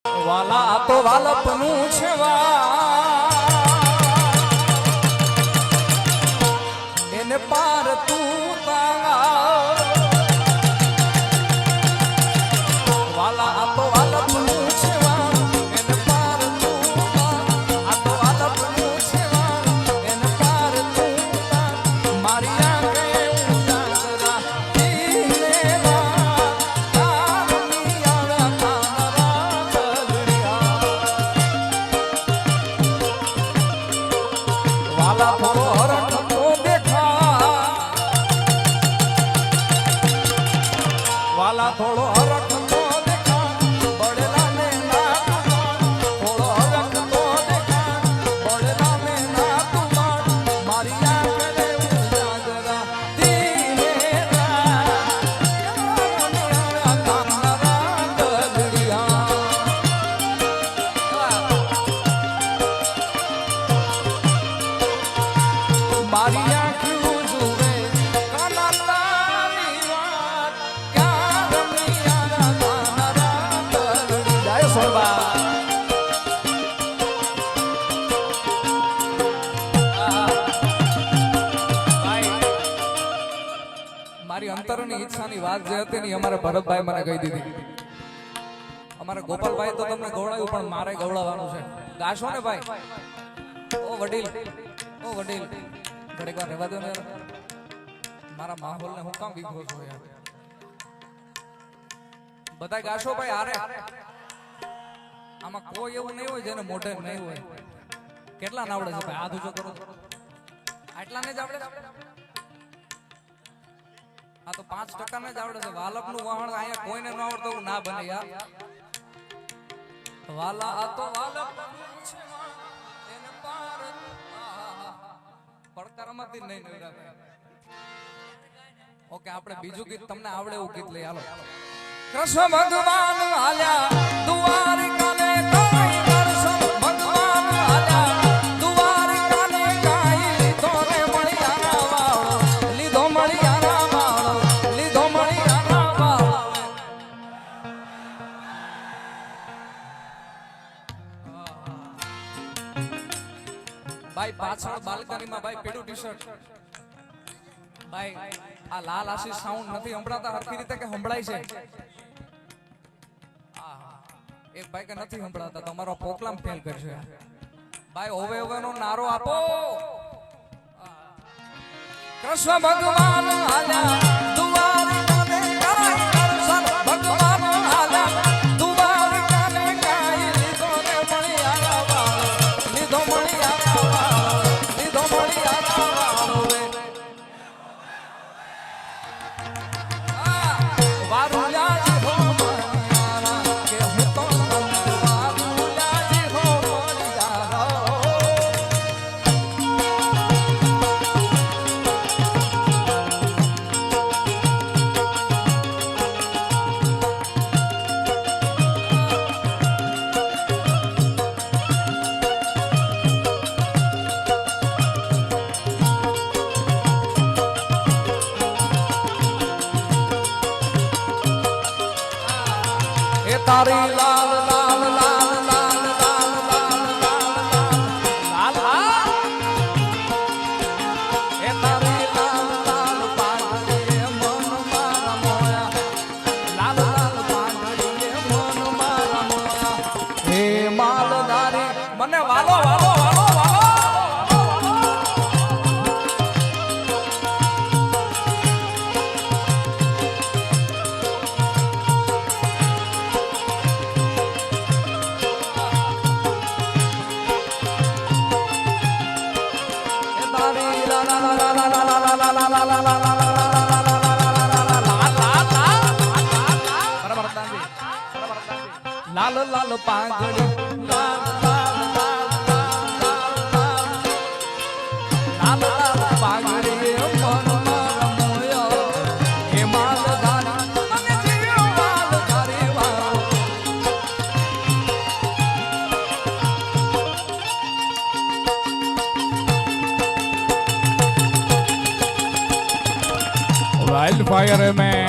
વાલા તો વાલપનું છે એને પાર તું વાલા તો વાલપનું છે એને પાર તું આ તો વાલપનું છે એને પાર તું મારી આંખે ઉજાગરા વાલા થોડો હરણ તો દેખા વાલા થોડો હરખ તો દેખા બળેલા ને ના થોડો હરખ તો દેખા બળેલા ને ના તુમાર મારી આંખે ઉજાગરા ધીરે મારી આંખું જુએ કાના તારી વાત ક્યાં રમિયા તારા તલડી જાય સોબા મારી અંતરની ઈચ્છાની વાત જે હતી ને અમારે ભરતભાઈ મને કહી દીધી. અમારે ગોપાલભાઈ તો તમને ગવડાવ્યું પણ મારે ગવડાવવાનું છે. ગાશો ને ભાઈ? ઓ વડીલ ઘડીક વાર રહેવા દો ને યાર. મારા માહોલ ને હું કામ વિખો છો યાર. બધા ગાશો ભાઈ હારે. આમાં કોઈ એવું નહીં હોય જેને મોઢે નહીં હોય. કેટલા આવડે છે ભાઈ? હાથ ઊંચો કરો. આટલા ને જ આવડે? આ તો 5% ને જ આવડે છે. વાલપ નું વાહણ અહીંયા કોઈને ન આવડતો ના બને યાર. વાલા આ તો વાલપ એને પાર પડકારમાંથી નહીં નવરાવે. ઓકે, આપણે બીજું ગીત તમને આવડે એવું ગીત લઈ હાલો. કૃષ્ણ ભગવાન હાલ્યા દ્વારિકાને કાઈ કૃષ્ણ ભગવાન હાલ્યા દ્વારિકાને કાઈ લીધો રે મણિયારા વાળો લીધો મણિયારા વાળો લીધો મણિયારા વાળો. ભાઈ પાછળ બાલ્કનીમાં ભાઈ પેડું ટી-શર્ટ ભાઈ આ લાલ આશીષ સાઉન્ડ નથી સંભળાતા હરખી રીતે કે સંભળાય છે? એક ભાઈ કે નથી સંભળાતા. તમારો પ્રોગ્રામ ફેલ કરશે ભાઈ. હોવે હોવે નો નારો આપો. કૃષ્ણ ભગવાન હાલ્યા દ્વારિકાને કાઈ કૃષ્ણ ભગવાન હાલ્યા દ્વારિકાને કાઈ લીધો રે મણિયારા વાળો લીધો મણિયારા વાળો લીધો મણિયારા વાળો રે વારુલાજી હો મણિયારા કે હું તો વારુલાજી હો મણિયારા. તારી લાલ લાલ લાલ લાલ લાલ લાલ લાલ લાલ એ તારી લાલ લાલ પાંગડીએ મન મારા મોયા લાલ લાલ પાંગડીએ મન મારા મોયા હે માલધારી મને વાલો વાલો વાલો વાલો. લાલ લાલ પાંગડી લાલ લાલ લાલ લાલ લાલ પાંગડી મન મારા મોયા હે માલધારી મને જીવ માલધારી વાળો. वाइल्ड फायर में